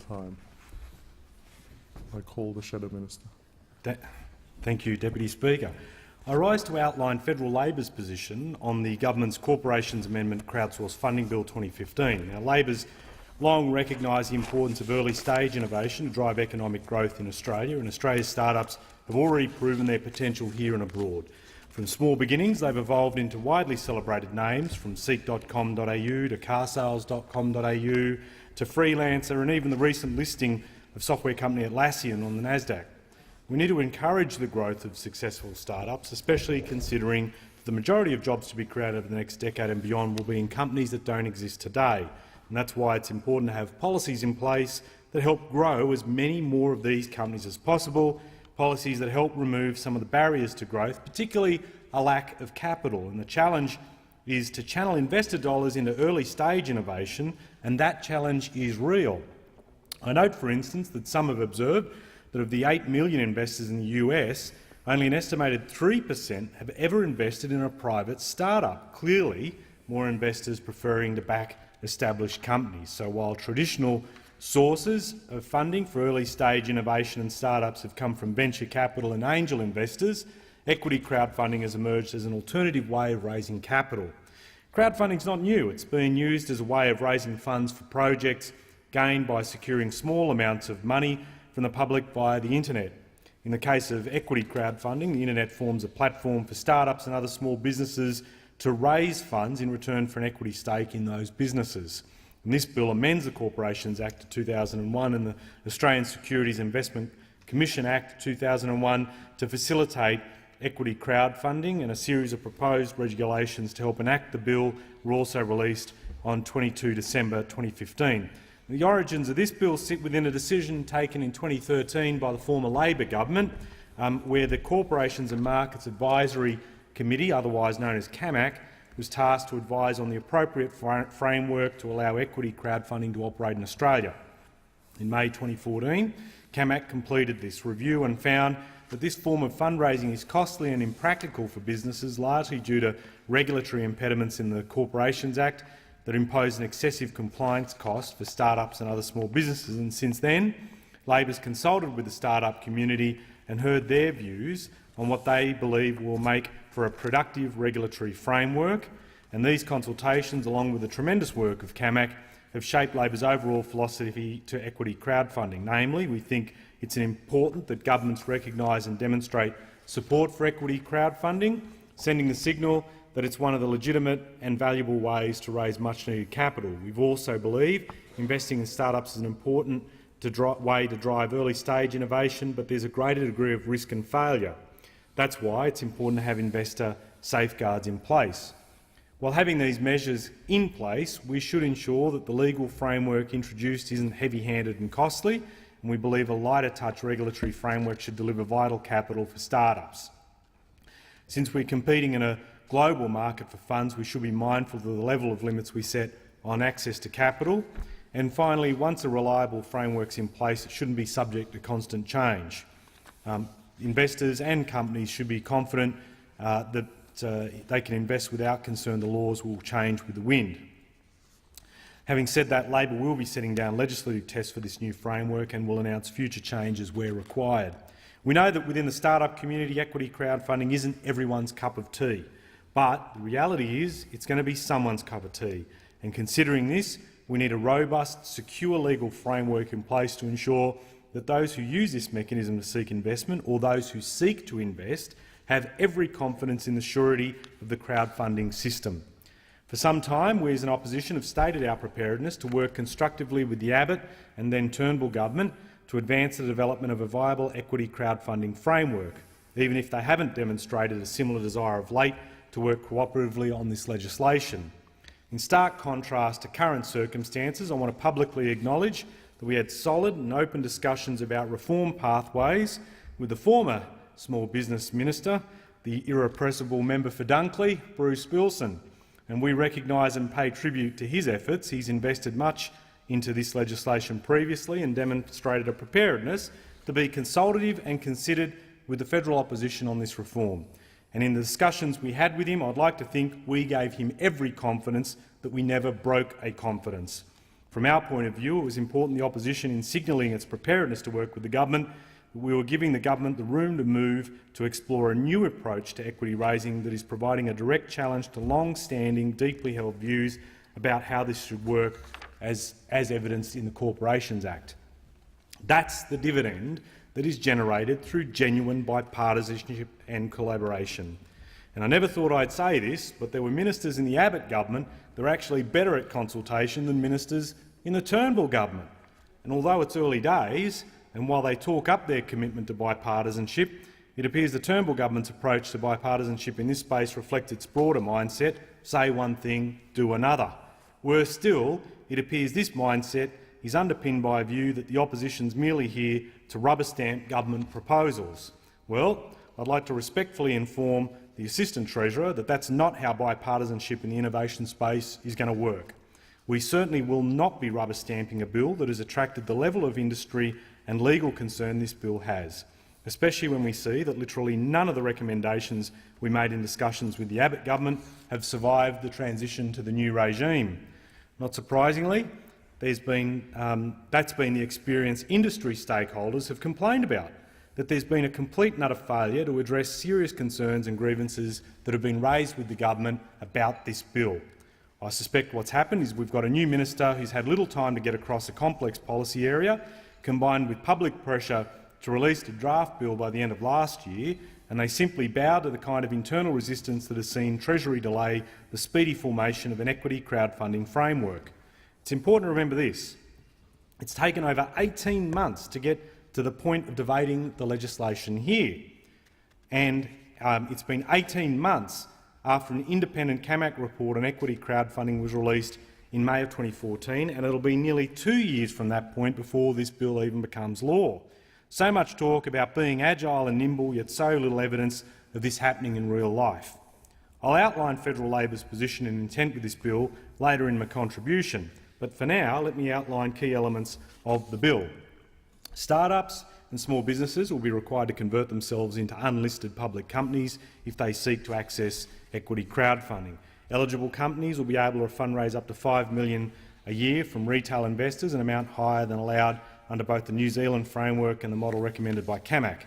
time. I call the Shadow Minister. Thank you, Deputy Speaker. I rise to outline Federal Labor's position on the government's Corporations Amendment Crowdsourced Funding Bill 2015. Now, Labor's long recognised the importance of early-stage innovation to drive economic growth in Australia, and Australia's startups have already proven their potential here and abroad. From small beginnings, they've evolved into widely celebrated names, from seek.com.au to carsales.com.au to Freelancer, and even the recent listing of software company Atlassian on the NASDAQ. We need to encourage the growth of successful startups, especially considering the majority of jobs to be created over the next decade and beyond will be in companies that don't exist today. And that's why it's important to have policies in place that help grow as many more of these companies as possible, policies that help remove some of the barriers to growth, particularly a lack of capital. And the challenge is to channel investor dollars into early-stage innovation, and that challenge is real. I note, for instance, that some have observed that of the 8 million investors in the US, only an estimated 3% have ever invested in a private startup. Clearly, more investors preferring to back established companies. So while traditional sources of funding for early-stage innovation and startups have come from venture capital and angel investors, equity crowdfunding has emerged as an alternative way of raising capital. Crowdfunding is not new. It's been used as a way of raising funds for projects gained by securing small amounts of money from the public via the internet. In the case of equity crowdfunding, the internet forms a platform for startups and other small businesses to raise funds in return for an equity stake in those businesses. And this bill amends the Corporations Act of 2001 and the Australian Securities Investment Commission Act 2001 to facilitate equity crowdfunding, and a series of proposed regulations to help enact the bill were also released on 22 December 2015. The origins of this bill sit within a decision taken in 2013 by the former Labor government, where the Corporations and Markets Advisory Committee, otherwise known as CAMAC, was tasked to advise on the appropriate framework to allow equity crowdfunding to operate in Australia. In May 2014, CAMAC completed this review and found that this form of fundraising is costly and impractical for businesses, largely due to regulatory impediments in the Corporations Act that impose an excessive compliance cost for startups and other small businesses. And since then, Labor's consulted with the startup community and heard their views on what they believe will make for a productive regulatory framework. And these consultations, along with the tremendous work of CAMAC, have shaped Labor's overall philosophy to equity crowdfunding. Namely, we think it's important that governments recognise and demonstrate support for equity crowdfunding, sending the signal that it's one of the legitimate and valuable ways to raise much-needed capital. We've also believe investing in startups is an important way to drive early-stage innovation, but there's a greater degree of risk and failure. That's why it's important to have investor safeguards in place. While having these measures in place, we should ensure that the legal framework introduced isn't heavy-handed and costly, and we believe a lighter-touch regulatory framework should deliver vital capital for startups. Since we're competing in a global market for funds, we should be mindful of the level of limits we set on access to capital. And finally, once a reliable framework's in place, it shouldn't be subject to constant change. Investors and companies should be confident that they can invest without concern the laws will change with the wind. Having said that, Labor will be setting down legislative tests for this new framework and will announce future changes where required. We know that within the startup community, equity crowdfunding isn't everyone's cup of tea. But the reality is it's going to be someone's cup of tea. And considering this, we need a robust, secure legal framework in place to ensure that those who use this mechanism to seek investment, or those who seek to invest, have every confidence in the surety of the crowdfunding system. For some time, we as an opposition have stated our preparedness to work constructively with the Abbott and then Turnbull government to advance the development of a viable equity crowdfunding framework, even if they haven't demonstrated a similar desire of late to work cooperatively on this legislation. In stark contrast to current circumstances, I want to publicly acknowledge that we had solid and open discussions about reform pathways with the former Small Business Minister, the irrepressible member for Dunkley, Bruce Wilson, and we recognise and pay tribute to his efforts. He's invested much into this legislation previously and demonstrated a preparedness to be consultative and considered with the federal opposition on this reform. And in the discussions we had with him, I'd like to think we gave him every confidence that we never broke a confidence. From our point of view, it was important the opposition, in signalling its preparedness to work with the government, we were giving the government the room to move to explore a new approach to equity raising that is providing a direct challenge to long-standing, deeply held views about how this should work as evidenced in the Corporations Act. That's the dividend that is generated through genuine bipartisanship and collaboration. And I never thought I'd say this, but there were ministers in the Abbott government that were actually better at consultation than ministers in the Turnbull government. And although it's early days, and while they talk up their commitment to bipartisanship, it appears the Turnbull government's approach to bipartisanship in this space reflects its broader mindset: say one thing, do another. Worse still, it appears this mindset is underpinned by a view that the opposition's merely here to rubber-stamp government proposals. Well, I'd like to respectfully inform the Assistant Treasurer that that's not how bipartisanship in the innovation space is going to work. We certainly will not be rubber-stamping a bill that has attracted the level of industry and legal concern this bill has, especially when we see that literally none of the recommendations we made in discussions with the Abbott government have survived the transition to the new regime. Not surprisingly, that's been the experience industry stakeholders have complained about, that there's been a complete and utter failure to address serious concerns and grievances that have been raised with the government about this bill. I suspect what's happened is we've got a new minister who's had little time to get across a complex policy area, combined with public pressure to release a draft bill by the end of last year, and they simply bow to the kind of internal resistance that has seen Treasury delay the speedy formation of an equity crowdfunding framework. It's important to remember this. It's taken over 18 months to get to the point of debating the legislation here, and it's been 18 months after an independent CAMAC report on equity crowdfunding was released in May of 2014, and it'll be nearly 2 years from that point before this bill even becomes law. So much talk about being agile and nimble, yet so little evidence of this happening in real life. I'll outline Federal Labor's position and intent with this bill later in my contribution, but for now let me outline key elements of the bill. Startups and small businesses will be required to convert themselves into unlisted public companies if they seek to access equity crowdfunding. Eligible companies will be able to fundraise up to $5 million a year from retail investors, an amount higher than allowed under both the New Zealand framework and the model recommended by CAMAC.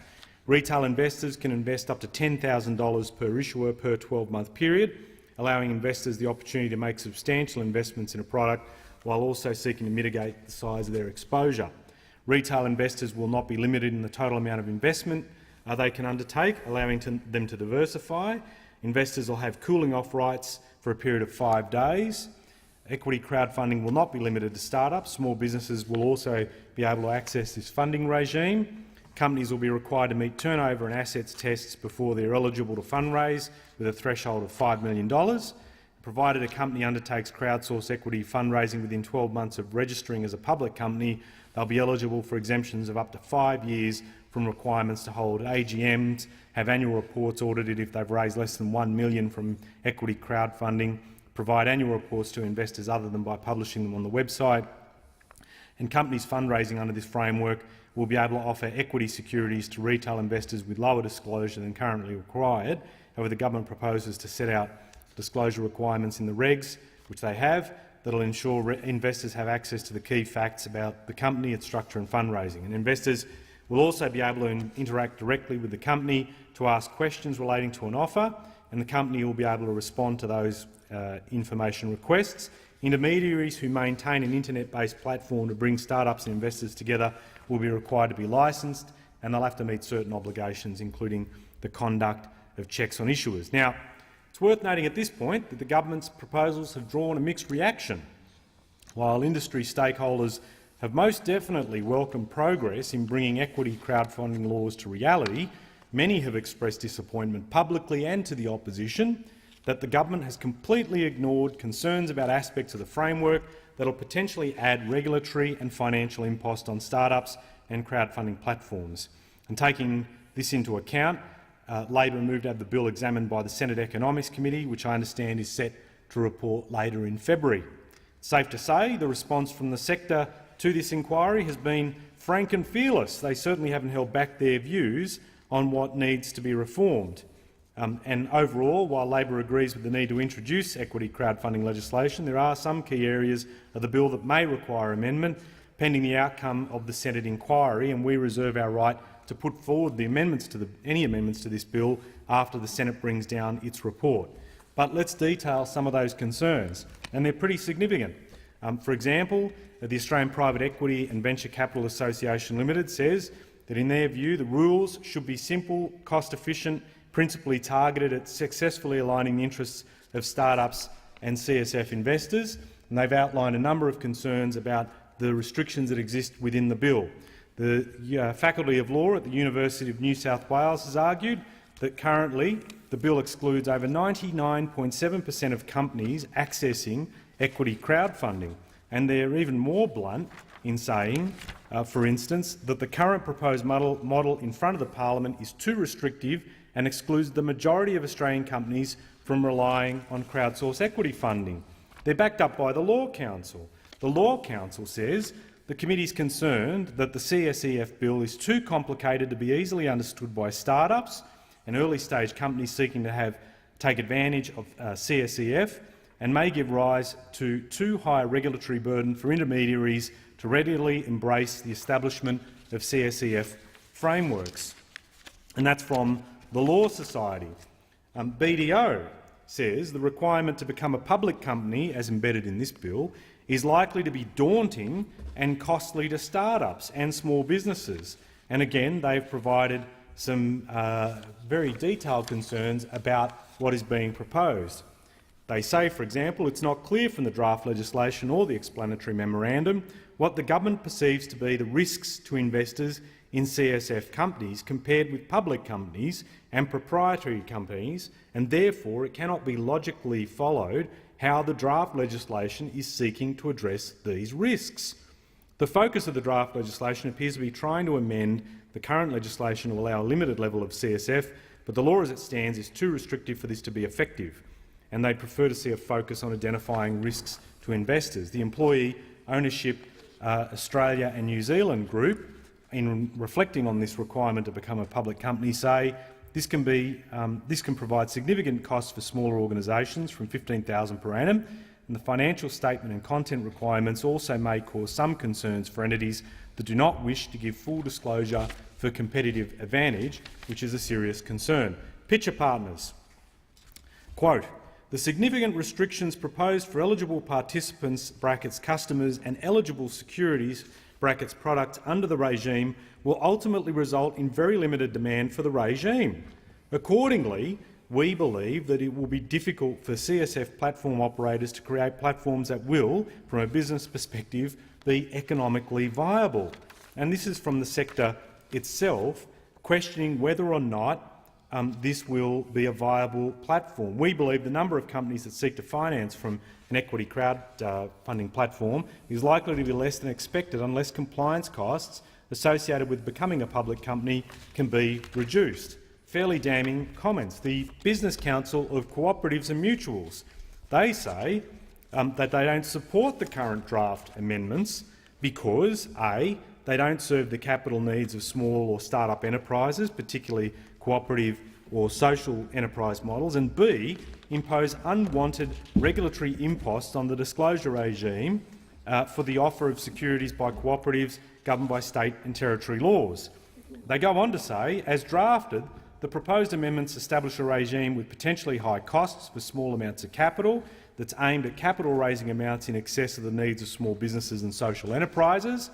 Retail investors can invest up to $10,000 per issuer per 12-month period, allowing investors the opportunity to make substantial investments in a product while also seeking to mitigate the size of their exposure. Retail investors will not be limited in the total amount of investment they can undertake, allowing them to diversify. Investors will have cooling-off rights for a period of 5 days. Equity crowdfunding will not be limited to startups. Small businesses will also be able to access this funding regime. Companies will be required to meet turnover and assets tests before they're eligible to fundraise, with a threshold of $5 million. Provided a company undertakes crowdsource equity fundraising within 12 months of registering as a public company, they'll be eligible for exemptions of up to 5 years from requirements to hold AGMs, have annual reports audited if they've raised less than $1 million from equity crowdfunding, provide annual reports to investors other than by publishing them on the website, and companies fundraising under this framework will be able to offer equity securities to retail investors with lower disclosure than currently required. However, the government proposes to set out disclosure requirements in the regs, which they have, that will ensure investors have access to the key facts about the company, its structure and fundraising. And investors will also be able to interact directly with the company to ask questions relating to an offer, and the company will be able to respond to those information requests. Intermediaries who maintain an internet-based platform to bring startups and investors together will be required to be licensed, and they'll have to meet certain obligations, including the conduct of checks on issuers. Now, it's worth noting at this point that the government's proposals have drawn a mixed reaction. While industry stakeholders have most definitely welcomed progress in bringing equity crowdfunding laws to reality, many have expressed disappointment publicly and to the opposition that the government has completely ignored concerns about aspects of the framework that will potentially add regulatory and financial impost on startups and crowdfunding platforms. And taking this into account, Labor moved to have the bill examined by the Senate Economics Committee, which I understand is set to report later in February. Safe to say the response from the sector to this inquiry has been frank and fearless. They certainly haven't held back their views on what needs to be reformed. And overall, while Labor agrees with the need to introduce equity crowdfunding legislation, there are some key areas of the bill that may require amendment pending the outcome of the Senate inquiry, and we reserve our right to put forward the any amendments to this bill after the Senate brings down its report. But let's detail some of those concerns, and they're pretty significant. For example, the Australian Private Equity and Venture Capital Association Limited says that in their view the rules should be simple, cost-efficient, principally targeted at successfully aligning the interests of startups and CSF investors, and they've outlined a number of concerns about the restrictions that exist within the bill. The Faculty of Law at the University of New South Wales has argued that currently the bill excludes over 99.7% of companies accessing equity crowdfunding, and they're even more blunt in saying, for instance, that the current proposed model in front of the parliament is too restrictive and excludes the majority of Australian companies from relying on crowdsourced equity funding. They're backed up by the Law Council. The Law Council says the committee is concerned that the CSEF bill is too complicated to be easily understood by startups and early-stage companies seeking to take advantage of CSEF, and may give rise to too high a regulatory burden for intermediaries to readily embrace the establishment of CSEF frameworks. And that's from the Law Society. BDO says the requirement to become a public company, as embedded in this bill, is likely to be daunting and costly to startups and small businesses. And again, they've provided some very detailed concerns about what is being proposed. They say, for example, it's not clear from the draft legislation or the explanatory memorandum what the government perceives to be the risks to investors in CSF companies compared with public companies and proprietary companies, and therefore it cannot be logically followed how the draft legislation is seeking to address these risks. The focus of the draft legislation appears to be trying to amend the current legislation to allow a limited level of CSF, but the law as it stands is too restrictive for this to be effective, and they prefer to see a focus on identifying risks to investors. The Employee Ownership Australia and New Zealand group, in reflecting on this requirement to become a public company, say this can provide significant costs for smaller organisations from $15,000 per annum, and the financial statement and content requirements also may cause some concerns for entities that do not wish to give full disclosure for competitive advantage, which is a serious concern. Pitcher Partners, quote, "The significant restrictions proposed for eligible participants (customers) and eligible securities (products) under the regime will ultimately result in very limited demand for the regime. Accordingly, we believe that it will be difficult for CSF platform operators to create platforms that will, from a business perspective, be economically viable." And this is from the sector itself, questioning whether or not this will be a viable platform. We believe the number of companies that seek to finance from an equity crowdfunding platform is likely to be less than expected unless compliance costs associated with becoming a public company can be reduced. Fairly damning comments. The Business Council of Cooperatives and Mutuals, they say that they don't support the current draft amendments because A, they don't serve the capital needs of small or start-up enterprises, particularly cooperative or social enterprise models, and B, impose unwanted regulatory imposts on the disclosure regime for the offer of securities by cooperatives governed by state and territory laws. They go on to say, as drafted, the proposed amendments establish a regime with potentially high costs for small amounts of capital that's aimed at capital-raising amounts in excess of the needs of small businesses and social enterprises,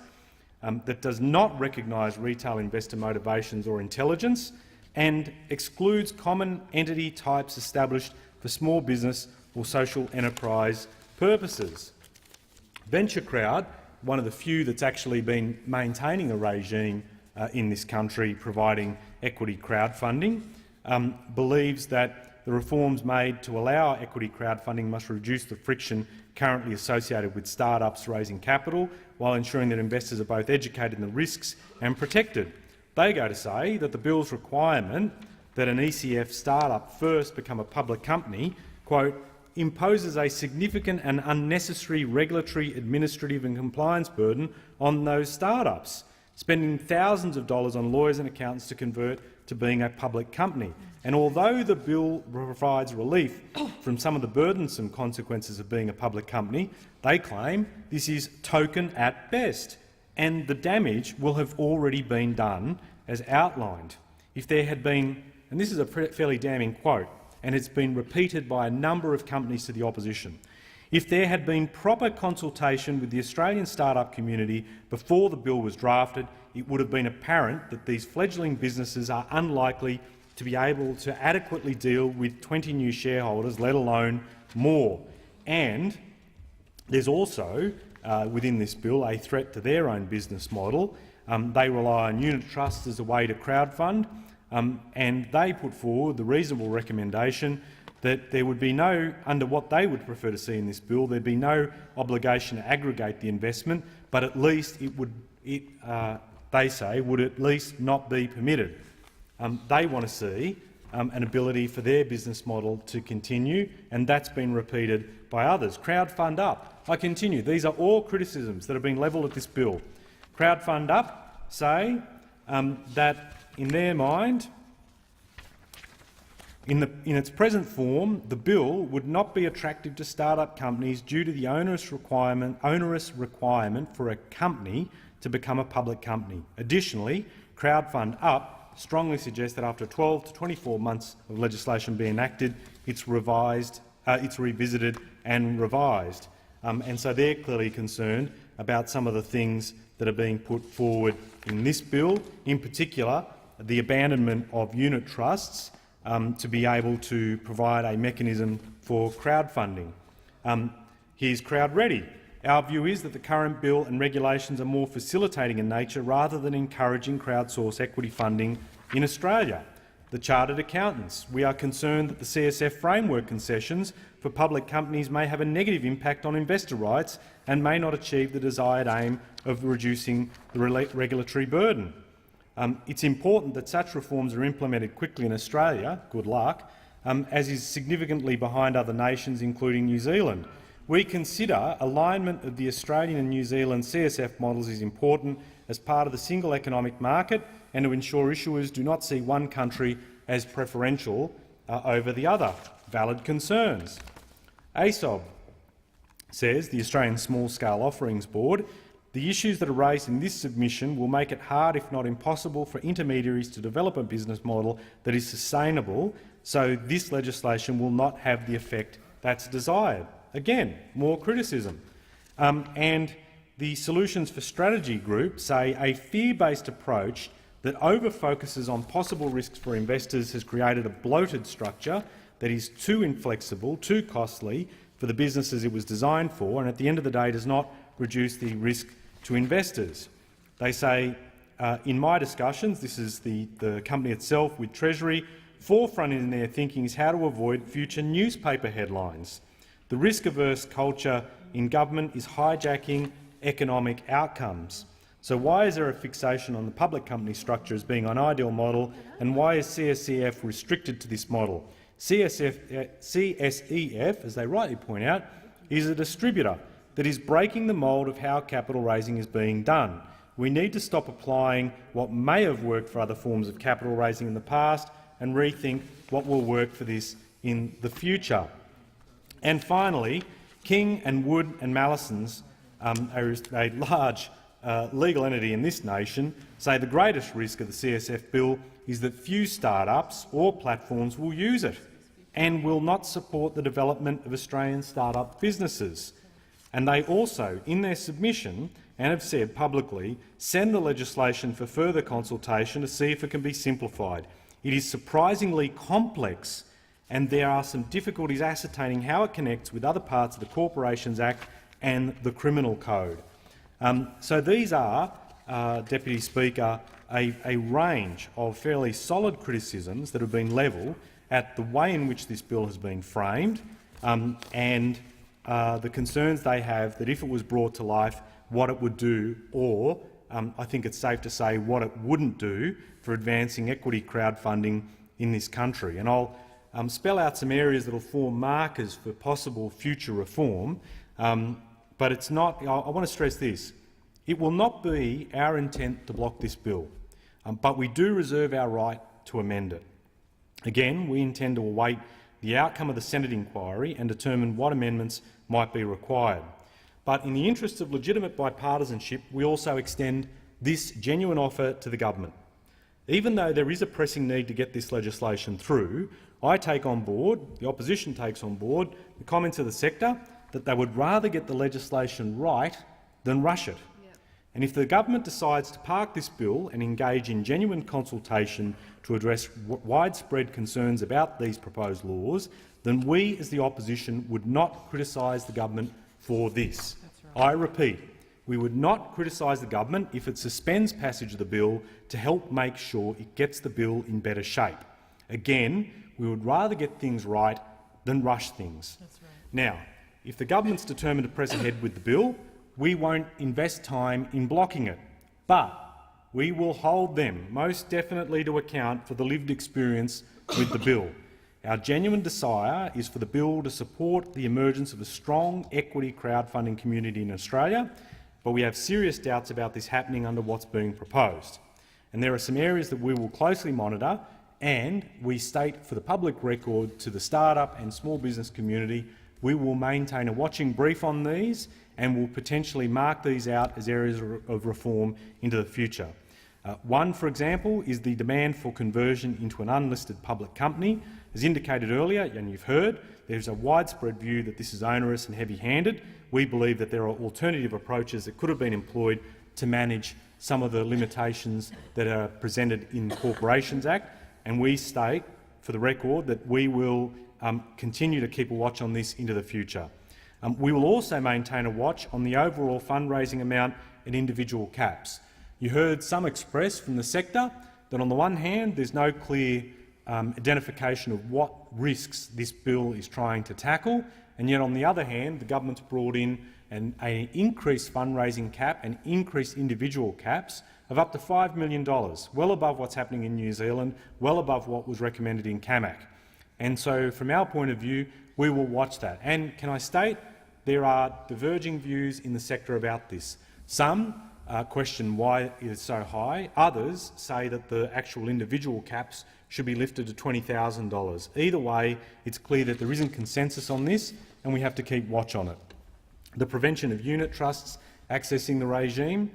that does not recognise retail investor motivations or intelligence, and excludes common entity types established for small business or social enterprise purposes. VentureCrowd, one of the few that's actually been maintaining a regime in this country providing equity crowdfunding, believes that the reforms made to allow equity crowdfunding must reduce the friction currently associated with start-ups raising capital while ensuring that investors are both educated in the risks and protected. They go to say that the bill's requirement that an ECF start-up first become a public company, quote, imposes a significant and unnecessary regulatory, administrative and compliance burden on those start-ups, spending thousands of dollars on lawyers and accountants to convert to being a public company. And although the bill provides relief from some of the burdensome consequences of being a public company, they claim this is token at best, and the damage will have already been done as outlined. If there had been, and this is a fairly damning quote, and it's been repeated by a number of companies to the opposition, if there had been proper consultation with the Australian start-up community before the bill was drafted, it would have been apparent that these fledgling businesses are unlikely to be able to adequately deal with 20 new shareholders, let alone more. And there's also, within this bill, a threat to their own business model. They rely on unit trusts as a way to crowdfund, and they put forward the reasonable recommendation that there would be no, under what they would prefer to see in this bill, there'd be no obligation to aggregate the investment, but at least it would, they say, would at least not be permitted. They want to see an ability for their business model to continue, and that's been repeated by others. Crowdfund Up. I continue. These are all criticisms that have been levelled at this bill. Crowdfund Up say that, in their mind, in its present form, the bill would not be attractive to start-up companies due to the onerous requirement for a company to become a public company. Additionally, Crowdfund Up strongly suggests that after 12 to 24 months of legislation being enacted, it's revisited and revised. And so they're clearly concerned about some of the things that are being put forward in this bill, in particular the abandonment of unit trusts to be able to provide a mechanism for crowdfunding. Here's Crowd Ready. Our view is that the current bill and regulations are more facilitating in nature rather than encouraging crowdsource equity funding in Australia. The Chartered Accountants. We are concerned that the CSF framework concessions for public companies may have a negative impact on investor rights and may not achieve the desired aim of reducing the regulatory burden. It's important that such reforms are implemented quickly in Australia, good luck, as is significantly behind other nations, including New Zealand. We consider alignment of the Australian and New Zealand CSF models is important as part of the single economic market and to ensure issuers do not see one country as preferential over the other. Valid concerns. ASOB says, the Australian Small Scale Offerings Board, the issues that are raised in this submission will make it hard, if not impossible, for intermediaries to develop a business model that is sustainable, so this legislation will not have the effect that's desired. Again, more criticism. And the Solutions for Strategy group say a fear-based approach that over-focuses on possible risks for investors has created a bloated structure that is too inflexible, too costly for the businesses it was designed for, and at the end of the day does not reduce the risk to investors. They say, in my discussions, this is the company itself with Treasury, forefront in their thinking is how to avoid future newspaper headlines. The risk-averse culture in government is hijacking economic outcomes. So why is there a fixation on the public company structure as being an ideal model, and why is CSEF restricted to this model? CSEF, as they rightly point out, is a distributor that is breaking the mould of how capital raising is being done. We need to stop applying what may have worked for other forms of capital raising in the past and rethink what will work for this in the future. And finally, King and Wood and Mallisons, a large legal entity in this nation, say the greatest risk of the CSF bill is that few start-ups or platforms will use it and will not support the development of Australian start-up businesses. And they also, in their submission, and have said publicly, send the legislation for further consultation to see if it can be simplified. It is surprisingly complex, and there are some difficulties ascertaining how it connects with other parts of the Corporations Act and the Criminal Code. So these are, Deputy Speaker, a range of fairly solid criticisms that have been levelled at the way in which this bill has been framed and the concerns they have that if it was brought to life, what it would do, or I think it's safe to say what it wouldn't do for advancing equity crowdfunding in this country. And I'll spell out some areas that will form markers for possible future reform, but it's not. I want to stress this. It will not be our intent to block this bill, but we do reserve our right to amend it. Again, we intend to await the outcome of the Senate inquiry and determine what amendments might be required. But in the interest of legitimate bipartisanship, we also extend this genuine offer to the government. Even though there is a pressing need to get this legislation through, I take on board, the opposition takes on board, the comments of the sector that they would rather get the legislation right than rush it. Yep. And if the government decides to park this bill and engage in genuine consultation to address widespread concerns about these proposed laws, then we as the opposition would not criticise the government for this. Right. I repeat, we would not criticise the government if it suspends passage of the bill to help make sure it gets the bill in better shape. Again, we would rather get things right than rush things. That's right. Now, if the government's determined to press ahead with the bill, we won't invest time in blocking it. But we will hold them most definitely to account for the lived experience with the bill. Our genuine desire is for the bill to support the emergence of a strong equity crowdfunding community in Australia, but we have serious doubts about this happening under what's being proposed. And there are some areas that we will closely monitor, and we state for the public record to the start-up and small business community we will maintain a watching brief on these and will potentially mark these out as areas of reform into the future. One, for example, is the demand for conversion into an unlisted public company. As indicated earlier, and you've heard, there's a widespread view that this is onerous and heavy-handed. We believe that there are alternative approaches that could have been employed to manage some of the limitations that are presented in the Corporations Act, and we state, for the record, that we will continue to keep a watch on this into the future. We will also maintain a watch on the overall fundraising amount and individual caps. You heard some express from the sector that on the one hand there's no clear identification of what risks this bill is trying to tackle, and yet on the other hand the government's brought in an increased fundraising cap and increased individual caps of up to $5 million, well above what's happening in New Zealand, well above what was recommended in CAMAC. And so from our point of view, we will watch that. And can I state, there are diverging views in the sector about this. Some question why it is so high. Others say that the actual individual caps should be lifted to $20,000. Either way, it's clear that there isn't consensus on this, and we have to keep watch on it. The prevention of unit trusts accessing the regime,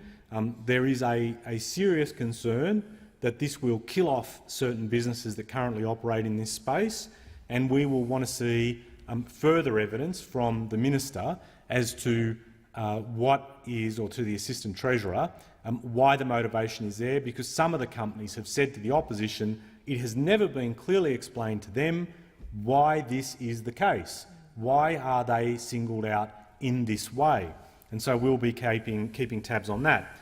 there is a serious concern that this will kill off certain businesses that currently operate in this space, and we will want to see further evidence from the Minister as to what is, or to the Assistant Treasurer, why the motivation is there, because some of the companies have said to the opposition it has never been clearly explained to them why this is the case. Why are they singled out in this way? And so we'll be keeping tabs on that.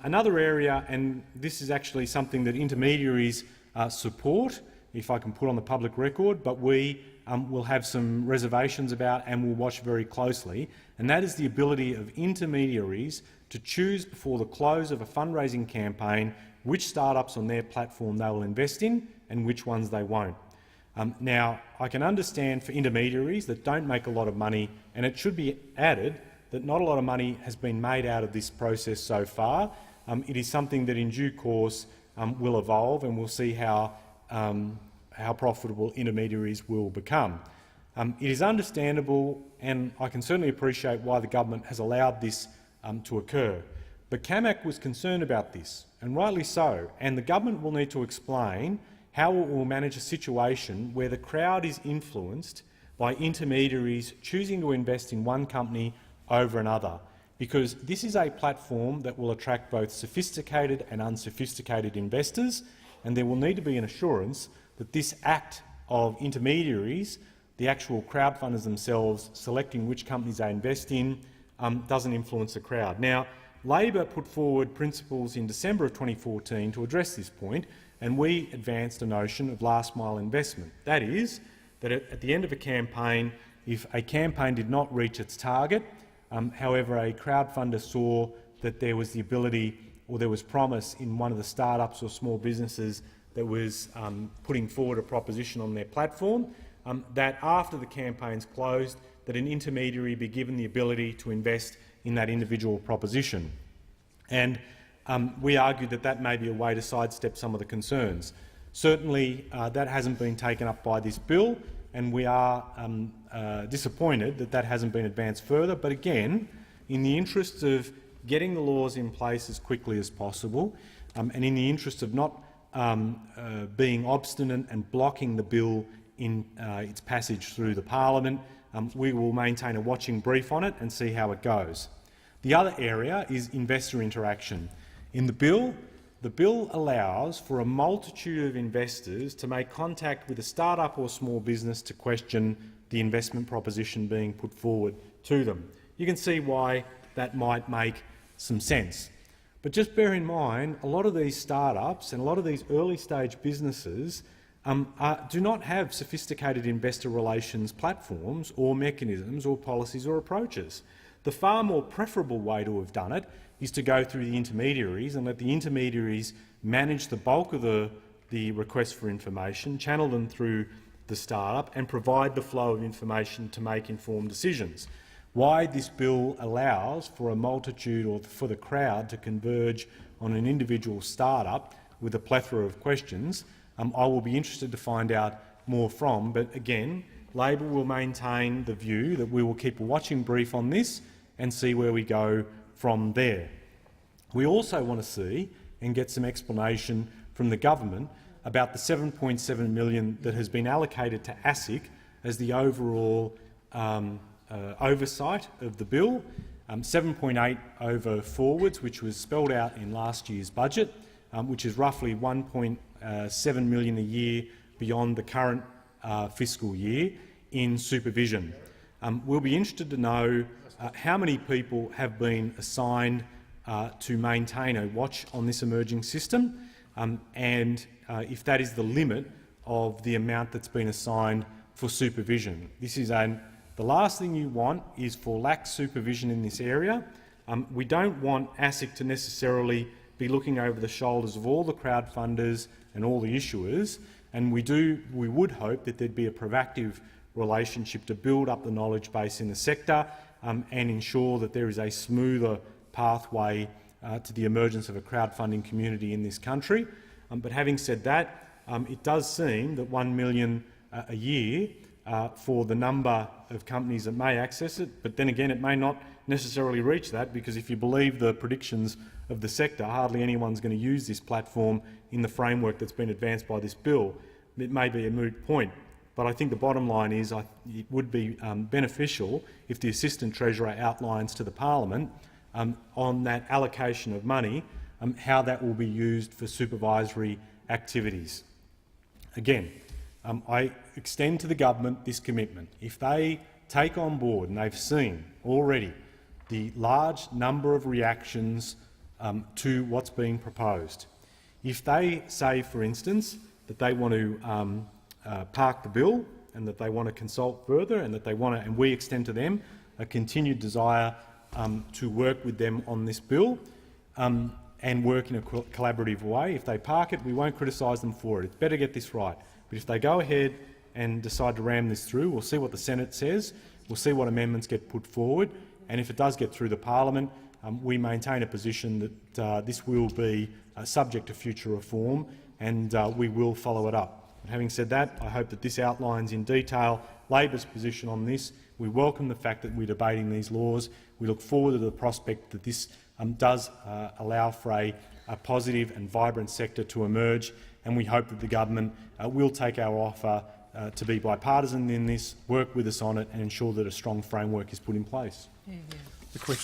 Another area, and this is actually something that intermediaries support, if I can put on the public record, but we will have some reservations about and will watch very closely, and that is the ability of intermediaries to choose before the close of a fundraising campaign which startups on their platform they will invest in and which ones they won't. Now, I can understand for intermediaries that don't make a lot of money, and it should be added that not a lot of money has been made out of this process so far. It is something that in due course will evolve, and we'll see how profitable intermediaries will become. It is understandable, and I can certainly appreciate why the government has allowed this to occur. But CAMAC was concerned about this, and rightly so, and the government will need to explain how it will manage a situation where the crowd is influenced by intermediaries choosing to invest in one company over another, because this is a platform that will attract both sophisticated and unsophisticated investors, and there will need to be an assurance that this act of intermediaries, the actual crowdfunders themselves selecting which companies they invest in, doesn't influence the crowd. Now, Labor put forward principles in December of 2014 to address this point, and we advanced a notion of last-mile investment. That is, that at the end of a campaign, if a campaign did not reach its target, however, a crowdfunder saw that there was the ability or there was promise in one of the startups or small businesses that was putting forward a proposition on their platform, that after the campaign's closed, that an intermediary be given the ability to invest in that individual proposition. And we argued that that may be a way to sidestep some of the concerns. Certainly that hasn't been taken up by this bill, and we are disappointed that that hasn't been advanced further. But again, in the interest of getting the laws in place as quickly as possible, and in the interest of not being obstinate and blocking the bill in its passage through the parliament, we will maintain a watching brief on it and see how it goes. The other area is investor interaction. In the bill allows for a multitude of investors to make contact with a start-up or small business to question the investment proposition being put forward to them. You can see why that might make some sense. But just bear in mind, a lot of these start-ups and a lot of these early-stage businesses do not have sophisticated investor relations platforms or mechanisms or policies or approaches. The far more preferable way to have done it is to go through the intermediaries and let the intermediaries manage the bulk of the requests for information, channel them through the start-up and provide the flow of information to make informed decisions. Why this bill allows for a multitude or for the crowd to converge on an individual start-up with a plethora of questions, I will be interested to find out more from. But again, Labor will maintain the view that we will keep a watching brief on this and see where we go from there. We also want to see and get some explanation from the government about the $7.7 million that has been allocated to ASIC as the overall oversight of the bill, 7.8 over forwards, which was spelled out in last year's budget, which is roughly $1.7 million a year beyond the current fiscal year in supervision. We'll be interested to know how many people have been assigned to maintain a watch on this emerging system, and if that is the limit of the amount that's been assigned for supervision. The last thing you want is for lax supervision in this area. We don't want ASIC to necessarily be looking over the shoulders of all the crowdfunders and all the issuers, and we would hope that there'd be a proactive relationship to build up the knowledge base in the sector and ensure that there is a smoother pathway to the emergence of a crowdfunding community in this country. But having said that, it does seem that $1 million a year for the number of companies that may access it, but then again it may not necessarily reach that, because if you believe the predictions of the sector, hardly anyone's going to use this platform in the framework that's been advanced by this bill. It may be a moot point, but I think the bottom line is it would be beneficial if the Assistant Treasurer outlines to the Parliament on that allocation of money how that will be used for supervisory activities. Again, I extend to the government this commitment. If they take on board, and they've seen already the large number of reactions to what's being proposed, if they say, for instance, that they want to park the bill and that they want to consult further and that they want to, and we extend to them a continued desire to work with them on this bill and work in a collaborative way. If they park it, we won't criticise them for it. It's better get this right. But if they go ahead and decide to ram this through, we'll see what the Senate says, we'll see what amendments get put forward, and if it does get through the Parliament, we maintain a position that this will be subject to future reform, and we will follow it up. But having said that, I hope that this outlines in detail Labor's position on this. We welcome the fact that we're debating these laws. We look forward to the prospect that this does allow for a positive and vibrant sector to emerge, and we hope that the government will take our offer to be bipartisan in this, work with us on it and ensure that a strong framework is put in place. The question